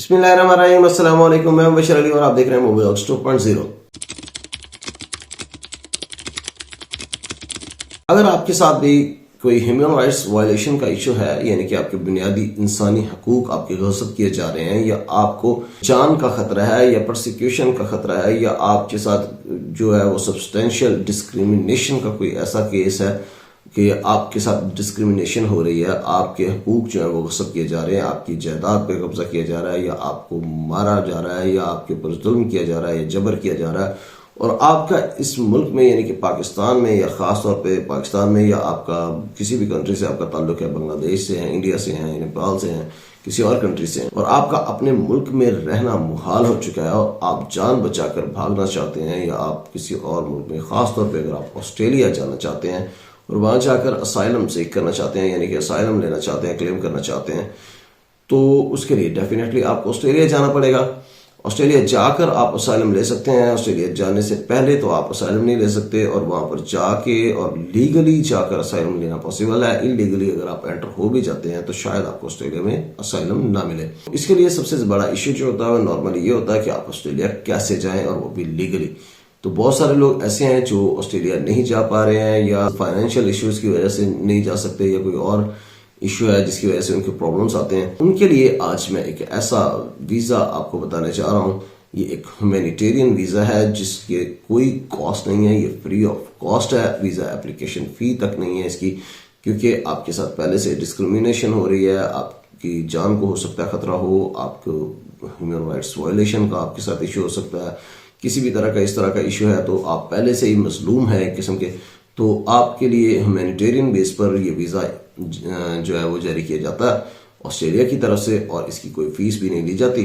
बिस्मिल्लाहिर्रहमानिर्रहीम, अस्सलाम वालेकुम। मैं बशर अली और आप देख रहे हैं मूवी व्लॉग्स 2.0। अगर आपके साथ भी कोई ह्यूमन राइट्स वायलेशन का इशू है, यानी कि आपके बुनियादी इंसानी हकूक आपके गस्ब किए जा रहे हैं, या आपको जान का खतरा है, या प्रोसिक्यूशन का खतरा है, या आपके साथ जो है वो सब्सटेंशियल डिस्क्रिमिनेशन का कोई ऐसा केस है कि आपके साथ डिस्क्रिमिनेशन हो रही है, आपके हकूक जो है वो गस्ब किए जा रहे हैं, आपकी जायदाद पे कब्जा किया जा रहा है, या आपको मारा जा रहा है, या आपके ऊपर जुल्म किया जा रहा है, या जबर किया जा रहा है, और आपका इस मुल्क में यानी कि पाकिस्तान में, या ख़ास तौर पे पाकिस्तान में, या आपका किसी भी कंट्री से आपका ताल्लुक है, बांग्लादेश से है, इंडिया से है, नेपाल से है, किसी और कंट्री से है, और आपका अपने मुल्क में रहना मुहाल हो चुका है और आप जान बचाकर भागना चाहते हैं, या आप किसी और मुल्क में, ख़ास तौर पर अगर आप ऑस्ट्रेलिया जाना चाहते हैं और वहां जाकर असाइलम सीख करना चाहते हैं, यानी कि असाइलम लेना चाहते हैं, क्लेम करना चाहते हैं, तो उसके लिए डेफिनेटली आपको ऑस्ट्रेलिया जाना पड़ेगा। ऑस्ट्रेलिया जाकर आप असाइलम ले सकते हैं। ऑस्ट्रेलिया जाने से पहले तो आप असाइलम नहीं ले सकते, और वहां पर जाके और लीगली जाकर असाइलम लेना पॉसिबल है। इलीगली अगर आप एंटर हो भी जाते हैं तो शायद आपको ऑस्ट्रेलिया में असाइलम ना मिले। इसके लिए सबसे बड़ा इश्यू जो होता है नॉर्मली ये होता है कि आप ऑस्ट्रेलिया कैसे जाएं, और वो भी लीगली। तो बहुत सारे लोग ऐसे हैं जो ऑस्ट्रेलिया नहीं जा पा रहे हैं, या फाइनेंशियल इश्यूज की वजह से नहीं जा सकते, या कोई और इशू है जिसकी वजह से उनके प्रॉब्लम्स आते हैं। उनके लिए आज मैं एक ऐसा वीजा आपको बताने जा रहा हूँ। ये एक ह्यूमैनिटेरियन वीजा है जिसके कोई कॉस्ट नहीं है, ये फ्री ऑफ कॉस्ट है। वीजा एप्लीकेशन फी तक नहीं है इसकी, क्योंकि आपके साथ पहले से डिस्क्रिमिनेशन हो रही है, आपकी जान को हो सकता है खतरा हो, आपको ह्यूमन राइट्स वायलेशन का आपके साथ इशू हो सकता है, किसी भी तरह का इस तरह का इशू है, तो आप पहले से ही मजलूम है एक किस्म के, तो आपके लिए ह्यूमैनिटेरियन बेस पर यह वीज़ा जो है वो जारी किया जाता है ऑस्ट्रेलिया की तरफ से, और इसकी कोई फीस भी नहीं ली जाती।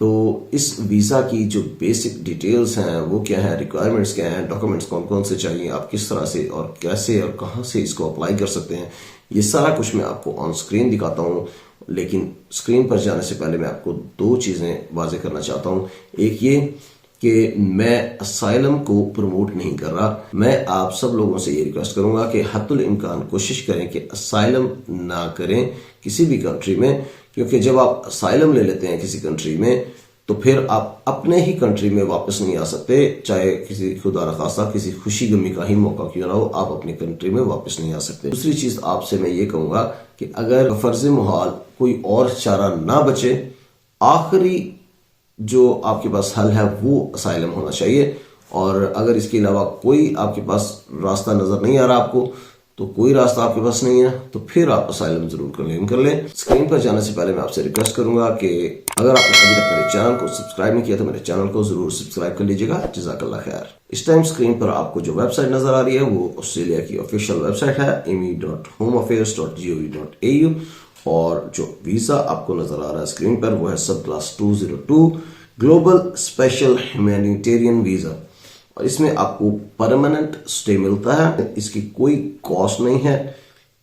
तो इस वीज़ा की जो बेसिक डिटेल्स हैं वो क्या है, रिक्वायरमेंट्स क्या हैं, डॉक्यूमेंट्स कौन कौन से चाहिए, आप किस तरह से और कैसे और कहाँ से इसको अप्लाई कर सकते हैं, ये सारा कुछ मैं आपको ऑन स्क्रीन दिखाता हूँ। लेकिन स्क्रीन पर जाने से पहले मैं आपको दो चीज़ें वाजे करना चाहता हूँ। एक ये कि मैं असाइलम को प्रमोट नहीं कर रहा। मैं आप सब लोगों से ये रिक्वेस्ट करूंगा कि हत्तुल इम्कान कोशिश करें कि असाइलम ना करें किसी भी कंट्री में, क्योंकि जब आप असाइलम ले लेते हैं किसी कंट्री में तो फिर आप अपने ही कंट्री में वापस नहीं आ सकते, चाहे किसी खुदा न खास्ता किसी खुशी गमी का ही मौका क्यों ना हो, आप अपनी कंट्री में वापस नहीं आ सकते। दूसरी चीज आपसे मैं ये कहूंगा कि अगर फर्ज मुहाल कोई और चारा ना बचे, आखिरी जो आपके पास हल है वो असाइलम होना चाहिए। और अगर इसके अलावा कोई आपके पास रास्ता नजर नहीं आ रहा आपको, तो कोई रास्ता आपके पास नहीं है, तो फिर आप असाइलम जरूर क्लेम कर लें। स्क्रीन पर जाने से पहले मैं आपसे रिक्वेस्ट करूंगा कि अगर आपने अभी तक मेरे चैनल को सब्सक्राइब नहीं किया तो मेरे चैनल को जरूर सब्सक्राइब कर लीजिएगा। जज़ाकल्लाह खैर। इस टाइम स्क्रीन पर आपको जो वेबसाइट नजर आ रही है वो ऑस्ट्रेलिया की ऑफिशियल वेबसाइट है me.homeaffairs.gov.au, और जो वीजा आपको नजर आ रहा है स्क्रीन पर वो है सब class 202 global special humanitarian visa, और इसमें आपको परमानेंट स्टे मिलता है। इसकी कोई कॉस्ट नहीं है,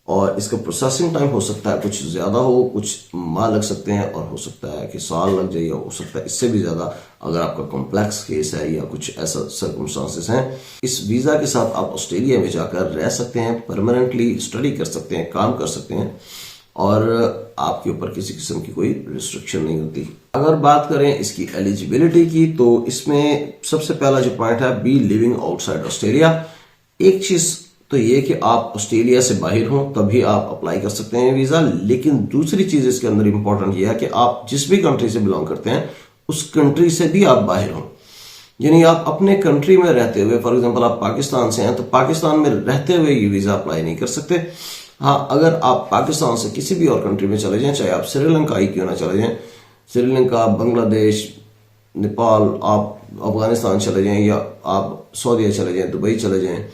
और इसका प्रोसेसिंग टाइम हो सकता है कुछ ज्यादा हो, कुछ माह लग सकते हैं, और हो सकता है कि साल लग जाए, या हो सकता है इससे भी ज्यादा अगर आपका कॉम्प्लेक्स केस है या कुछ ऐसा सर्कमस्टांसेस हैं। इस वीजा के साथ आप ऑस्ट्रेलिया में जाकर रह सकते हैं, परमानेंटली स्टडी कर सकते हैं, काम कर सकते हैं, और आपके ऊपर किसी किस्म की कोई रिस्ट्रिक्शन नहीं होती। अगर बात करें इसकी एलिजिबिलिटी की, तो इसमें सबसे पहला जो पॉइंट है बी लिविंग आउटसाइड ऑस्ट्रेलिया। एक चीज तो ये कि आप ऑस्ट्रेलिया से बाहर हों तभी आप अप्लाई कर सकते हैं वीजा। लेकिन दूसरी चीज इसके अंदर इंपॉर्टेंट यह है कि आप जिस भी कंट्री से बिलोंग करते हैं उस कंट्री से भी आप बाहर हों, यानी आप अपने कंट्री में रहते हुए, फॉर एग्जाम्पल आप पाकिस्तान से हैं तो पाकिस्तान में रहते हुए ये वीजा अप्लाई नहीं कर सकते। हाँ, अगर आप पाकिस्तान से किसी भी और कंट्री में चले जाएं, चाहे आप श्रीलंका ही क्यों ना चले जाएं, श्रीलंका, बांग्लादेश, नेपाल, आप अफगानिस्तान चले जाएं, या आप सऊदीया चले जाएं, दुबई चले जाएं,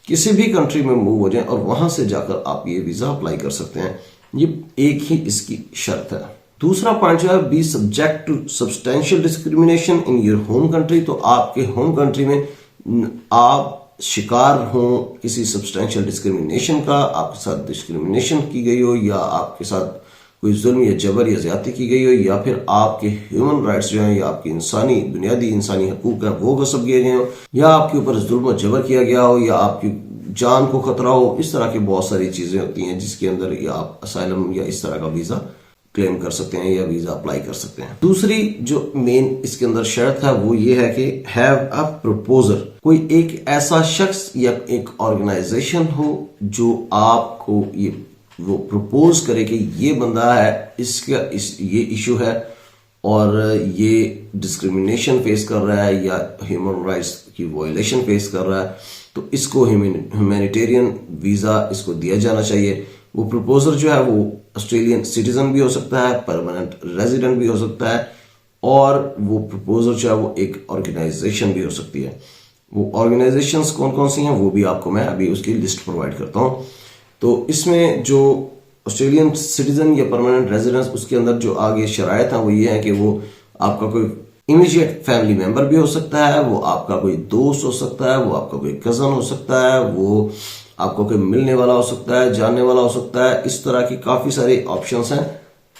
किसी भी कंट्री में मूव हो जाएं और वहां से जाकर आप ये वीजा अप्लाई कर सकते हैं। ये एक ही इसकी शर्त है। दूसरा पॉइंट जो है be subject to substantial discrimination in your home country. तो आपके होम कंट्री में आप शिकार हो किसी सब्सटेंशियल डिस्क्रिमिनेशन का, आपके साथ डिस्क्रिमिनेशन की गई हो, या आपके साथ कोई जुल्म या जबर या ज्यादती की गई हो, या फिर आपके ह्यूमन राइट्स जो हैं या आपकी इंसानी बुनियादी इंसानी हकूक है वो गस्ब किए गए हो, या आपके ऊपर जुल्म और जबर किया गया हो, या आपकी जान को खतरा हो। इस तरह की बहुत सारी चीजें होती हैं जिसके अंदर या आप असाइलम या इस तरह का वीजा क्लेम कर सकते हैं या वीजा अप्लाई कर सकते हैं। दूसरी जो मेन इसके अंदर शर्त है वो ये है कि हैव अ प्रपोजर, कोई एक ऐसा शख्स या एक ऑर्गेनाइजेशन हो जो आपको ये वो प्रपोज करे कि ये बंदा है, ये इशू है और ये डिस्क्रिमिनेशन फेस कर रहा है या ह्यूमन राइट्स की वायलेशन फेस कर रहा है, तो इसको ह्यूमैनिटेरियन वीजा इसको दिया जाना चाहिए। वो प्रपोजर जो है वो ऑस्ट्रेलियन सिटीजन भी हो सकता है, परमानेंट रेजिडेंट भी हो सकता है, और वो प्रपोजर जो है वो एक ऑर्गेनाइजेशन भी हो सकती है। वो ऑर्गेनाइजेशंस कौन कौन सी हैं वो भी आपको मैं अभी उसकी लिस्ट प्रोवाइड करता हूँ। तो इसमें जो ऑस्ट्रेलियन सिटीजन या परमानेंट रेजिडेंस, उसके अंदर जो आगे शराइत है वो ये है कि वो आपका कोई इमीडिएट फैमिली मेंबर भी हो सकता है, वो आपका कोई दोस्त हो सकता है, वो आपका कोई कजन हो सकता है, वो आपको कोई मिलने वाला हो सकता है, जानने वाला हो सकता है। इस तरह की काफी सारे ऑप्शंस हैं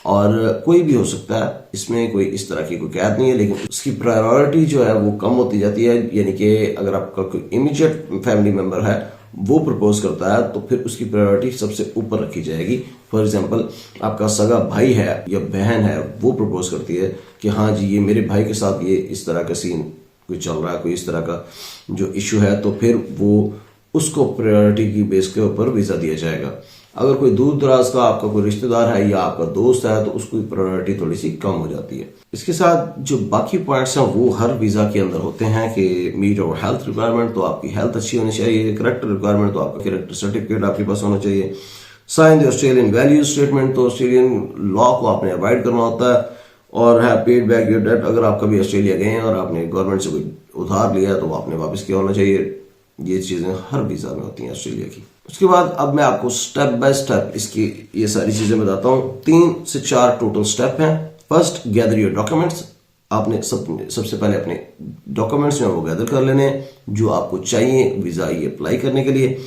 और कोई भी हो सकता है, इसमें कोई इस तरह की कोई कैद नहीं है, लेकिन उसकी प्रायोरिटी जो है वो कम होती जाती है। यानी कि अगर आपका कोई इमीडिएट फैमिली मेंबर है वो प्रपोज करता है तो फिर उसकी प्रायोरिटी सबसे ऊपर रखी जाएगी। फॉर एग्जांपल आपका सगा भाई है या बहन है, वो प्रपोज करती है कि हाँ जी ये मेरे भाई के साथ ये इस तरह का सीन कोई चल रहा है, कोई इस तरह का जो इशू है, तो फिर वो उसको प्रायोरिटी की बेस के ऊपर वीजा दिया जाएगा। अगर कोई दूर दराज का आपका कोई रिश्तेदार है या आपका दोस्त है तो उसकी प्रायोरिटी थोड़ी सी कम हो जाती है। इसके साथ जो बाकी पॉइंट्स हैं वो हर वीजा के अंदर होते हैं कि मीट और हेल्थ रिक्वायरमेंट, तो आपकी हेल्थ अच्छी होनी चाहिए। करेक्टर रिक्वायरमेंट, तो आपका करेक्टर सर्टिफिकेट आपके पास होना चाहिए। Sign the Australian value statement, तो ऑस्ट्रेलियन लॉ को आपने अवॉइड करना होता है। और है पेड बैक योर डेट, अगर आप कभी ऑस्ट्रेलिया गए हैं और आपने गवर्नमेंट से कोई उधार लिया है तो आपने वापस किया होना चाहिए। ये चीजें हर वीजा में होती हैं ऑस्ट्रेलिया की। उसके बाद अब मैं आपको स्टेप बाय स्टेप इसकी ये सारी चीजें बताता हूँ। 3 से 4 टोटल स्टेप हैं। First, gather your documents. आपने सबसे पहले अपने डॉक्यूमेंट्स जो है वो गैदर कर लेने हैं जो आपको चाहिए वीजा ये अप्लाई करने के लिए।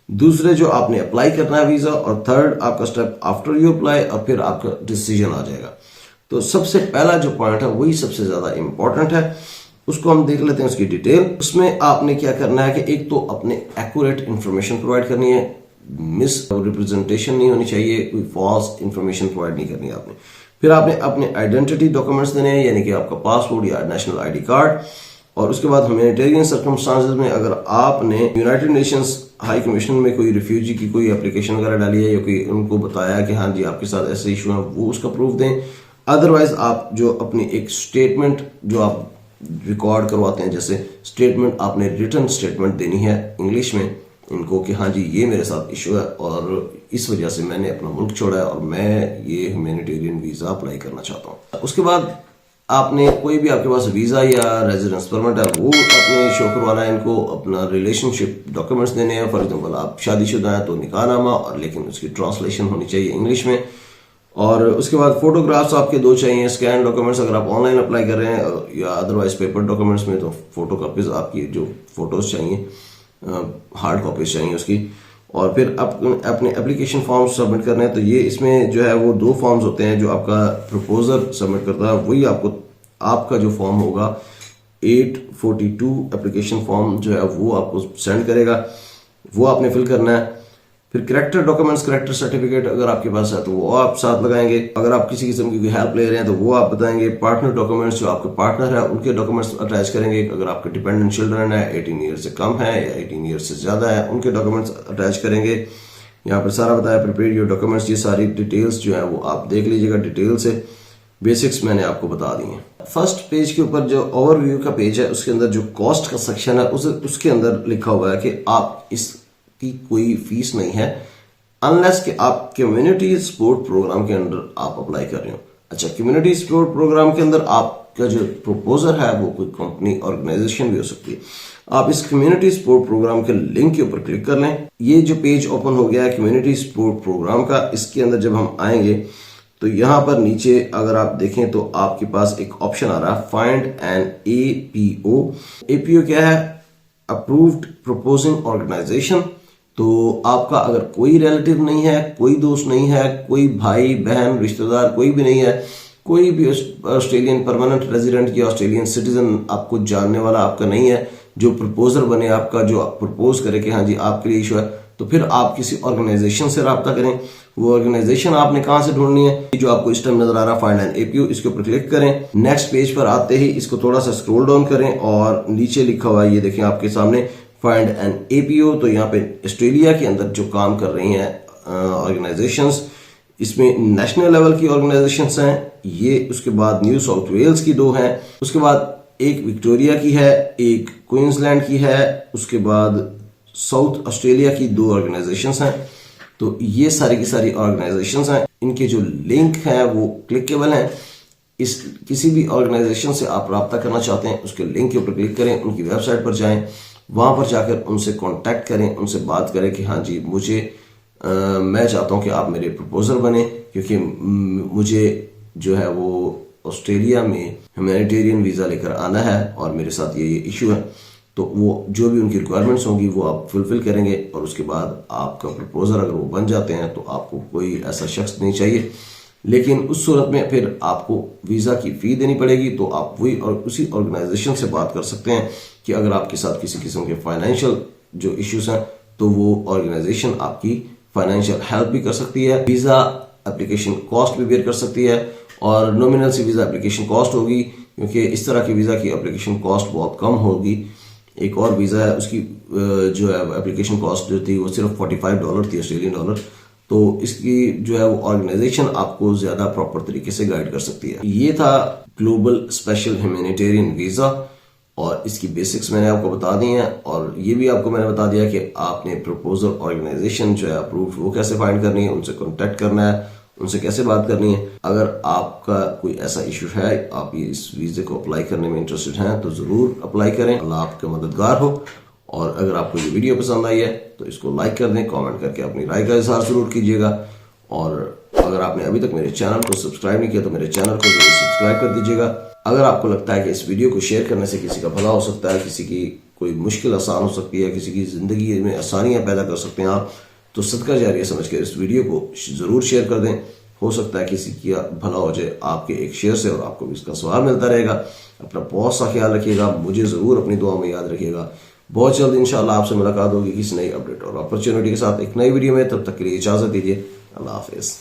दूसरे जो आपने अप्लाई करना है वीजा, और थर्ड आपका स्टेप आफ्टर यू अप्लाई, और फिर आपका डिसीजन आ जाएगा। तो सबसे पहला जो पॉइंट है वही सबसे ज्यादा इंपॉर्टेंट है, उसको हम देख लेते हैं उसकी डिटेल। उसमें आपने क्या करना है कि एक तो अपने एक्यूरेट इंफॉर्मेशन प्रोवाइड करनी है, मिस रिप्रेजेंटेशन नहीं होनी चाहिए, कोई फॉल्स इंफॉर्मेशन प्रोवाइड नहीं करनी है आपने। फिर आपने अपने आइडेंटिटी डॉक्यूमेंट्स देने हैं, यानी कि आपका पासपोर्ट या नेशनल आईडी कार्ड। और उसके बाद ह्यूमैनिटेरियन सर्कमस्टांसेस में अगर आपने यूनाइटेड नेशंस हाई कमीशन में कोई रिफ्यूजी की कोई एप्लीकेशन वगैरह डाली है या कोई उनको बताया कि हाँ जी आपके साथ ऐसे इशू है, वो उसका प्रूफ दें। अदरवाइज आप जो अपनी एक स्टेटमेंट जो आप रिकॉर्ड करवाते हैं, जैसे स्टेटमेंट आपने रिटन स्टेटमेंट देनी है इंग्लिश में इनको कि हाँ जी ये मेरे साथ इशू है और इस वजह से मैंने अपना मुल्क छोड़ा है और मैं ये ह्यूमैनिटेरियन वीजा अप्लाई करना चाहता हूँ। उसके बाद आपने कोई भी आपके पास वीजा या रेजिडेंस परमिट है वो अपने शो करवाना है, इनको अपना रिलेशनशिप डॉक्यूमेंट्स देने हैं। फॉर एग्जाम्पल आप शादीशुदा हैं तो निकाहनामा, और लेकिन उसकी ट्रांसलेशन होनी चाहिए इंग्लिश में। और उसके बाद फोटोग्राफ्स आपके 2 चाहिए, स्कैन डॉक्यूमेंट्स अगर आप ऑनलाइन अप्लाई कर रहे हैं या अदरवाइज पेपर डॉक्यूमेंट्स में तो फोटो कॉपीज आपकी जो फोटोज चाहिए, हार्ड कॉपीज चाहिए उसकी। और फिर अपने एप्लीकेशन फॉर्म सबमिट करने हैं, तो ये इसमें जो है वो 2 फॉर्म्स होते हैं जो आपका प्रपोजर सबमिट करता है, वही आपका जो फॉर्म होगा 842 एप्लीकेशन फॉर्म जो है वो आपको सेंड करेगा, वो आपने फिल करना है। फिर करेक्टर डॉक्यूमेंट्स, करेक्टर सर्टिफिकेट अगर आपके पास है तो वो आप साथ लगाएंगे। अगर आप किसी किस्म की हेल्प ले रहे हैं तो वो आप बताएंगे। पार्टनर डॉक्यूमेंट्स, जो आपके पार्टनर है उनके डॉक्यूमेंट्स अटैच करेंगे। अगर आपके डिपेंडेंट चिल्ड्रन है 18 ईयर से कम है या 18 ईयर से ज्यादा है उनके डॉक्यूमेंट्स अटैच करेंगे। यहाँ पर सारा बताया, प्रिपेयर योर डॉक्यूमेंट्स, ये सारी डिटेल्स जो है वो आप देख लीजिएगा डिटेल से। बेसिक्स मैंने आपको बता दी हैं। फर्स्ट पेज के ऊपर जो ओवरव्यू का पेज है उसके अंदर जो कॉस्ट का सेक्शन है उसके अंदर लिखा हुआ है कि आप इसकी कोई फीस नहीं है अनलेस कि आप कम्युनिटी सपोर्ट प्रोग्राम के अंदर आप अप्लाई कर रहे हो। अच्छा, कम्युनिटी सपोर्ट प्रोग्राम के अंदर आपका जो प्रपोजर है वो कोई कंपनी ऑर्गेनाइजेशन भी हो सकती है। आप इस कम्युनिटी सपोर्ट प्रोग्राम के लिंक के ऊपर क्लिक कर लें। ये जो पेज ओपन हो गया है कम्युनिटी सपोर्ट प्रोग्राम का, इसके अंदर जब हम आएंगे तो यहां पर नीचे अगर आप देखें तो आपके पास एक ऑप्शन आ रहा है फाइंड एन एपीओ। एपीओ क्या है? Approved proposing organisation. तो आपका अगर कोई रिलेटिव नहीं है, कोई दोस्त नहीं है, कोई भाई बहन रिश्तेदार कोई भी नहीं है, कोई भी ऑस्ट्रेलियन परमानेंट रेजिडेंट या ऑस्ट्रेलियन सिटीजन आपको जानने वाला आपका नहीं है जो प्रपोजर बने, आपका जो प्रपोज करे कि हाँ जी आपके लिए इशू है, तो फिर आप किसी ऑर्गेनाइजेशन से रब्ता करें। वो ऑर्गेनाइजेशन आपने कहां से ढूंढनी है, जो आपको इस टाइम नजर आ रहा है फाइंड एन एपीओ, इसके ऊपर क्लिक करें। नेक्स्ट पेज पर आते ही इसको थोड़ा सा स्क्रॉल डाउन करें और नीचे लिखा हुआ है, ये देखें आपके सामने फाइंड एन एपीओ। तो यहाँ पे ऑस्ट्रेलिया के अंदर जो काम कर रही हैं ऑर्गेनाइजेशंस, इसमें नेशनल लेवल की ऑर्गेनाइजेशंस हैं ये, उसके बाद न्यू साउथ वेल्स की 2 हैं, उसके बाद एक विक्टोरिया की है, एक क्वींसलैंड की है, उसके बाद साउथ ऑस्ट्रेलिया की 2 ऑर्गेनाइजेशंस हैं। तो ये सारी की सारी ऑर्गेनाइजेशंस हैं, इनके जो लिंक हैं वो क्लिकेबल हैं। इस किसी भी ऑर्गेनाइजेशन से आप रब्ता करना चाहते हैं, उसके लिंक के ऊपर क्लिक करें, उनकी वेबसाइट पर जाएं, वहां पर जाकर उनसे कांटेक्ट करें, उनसे बात करें कि हाँ जी मुझे मैं चाहता हूं कि आप मेरे प्रपोजर बने, क्योंकि मुझे जो है वो ऑस्ट्रेलिया में ह्यूमैनिटेरियन वीजा लेकर आना है और मेरे साथ ये इशू है। तो वो जो भी उनकी रिक्वायरमेंट्स होंगी वो आप फुलफिल करेंगे और उसके बाद आपका प्रपोजर अगर वो बन जाते हैं तो आपको कोई ऐसा शख्स नहीं चाहिए। लेकिन उस सूरत में फिर आपको वीजा की फी देनी पड़ेगी। तो आप वही और उसी ऑर्गेनाइजेशन से बात कर सकते हैं कि अगर आपके साथ किसी किस्म के फाइनेंशियल जो इश्यूज हैं तो वो ऑर्गेनाइजेशन आपकी फाइनेंशियल हेल्प भी कर सकती है, वीजा एप्लीकेशन कॉस्ट भी बेयर कर सकती है और नॉमिनल सी वीजा एप्लीकेशन कॉस्ट होगी, क्योंकि इस तरह की वीजा की एप्लीकेशन कॉस्ट बहुत कम होगी। एक और वीजा है उसकी जो है एप्लीकेशन कॉस्ट जो थी वो सिर्फ $45 थी, ऑस्ट्रेलियन डॉलर। तो इसकी जो है वो ऑर्गेनाइजेशन आपको ज्यादा प्रॉपर तरीके से गाइड कर सकती है। ये था ग्लोबल स्पेशल ह्यूमैनिटेरियन वीजा और इसकी बेसिक्स मैंने आपको बता दी हैं और ये भी आपको मैंने बता दिया कि आपने प्रपोजल ऑर्गेनाइजेशन जो है अप्रूव वो कैसे फाइंड करनी है, उनसे कॉन्टेक्ट करना है, उनसे कैसे बात करनी है। अगर आपका कोई ऐसा इशू है, आप ये इस वीजे को अप्लाई करने में इंटरेस्टेड हैं तो जरूर अप्लाई करें। अल्लाह आपका मददगार हो। और अगर आपको ये वीडियो पसंद आई है तो इसको लाइक कर दें, कमेंट करके अपनी राय का इजहार जरूर कीजिएगा। और अगर आपने अभी तक मेरे चैनल को सब्सक्राइब नहीं किया तो मेरे चैनल को जरूर सब्सक्राइब कर दीजिएगा। अगर आपको लगता है कि इस वीडियो को शेयर करने से किसी का भला हो सकता है, किसी की कोई मुश्किल आसान हो सकती है, किसी की जिंदगी में आसानियां पैदा कर सकते हैं आप, तो सदका जारिया समझ के इस वीडियो को जरूर शेयर कर दें। हो सकता है किसी की भला हो जाए आपके एक शेयर से और आपको भी इसका सवाब मिलता रहेगा। अपना बहुत सा ख्याल रखिएगा, मुझे जरूर अपनी दुआ में याद रखिएगा। बहुत जल्द इंशाल्लाह आपसे मुलाकात होगी किसी नई अपडेट और अपॉर्चुनिटी के साथ एक नई वीडियो में। तब तक के लिए इजाजत दीजिए। अल्लाह हाफिज।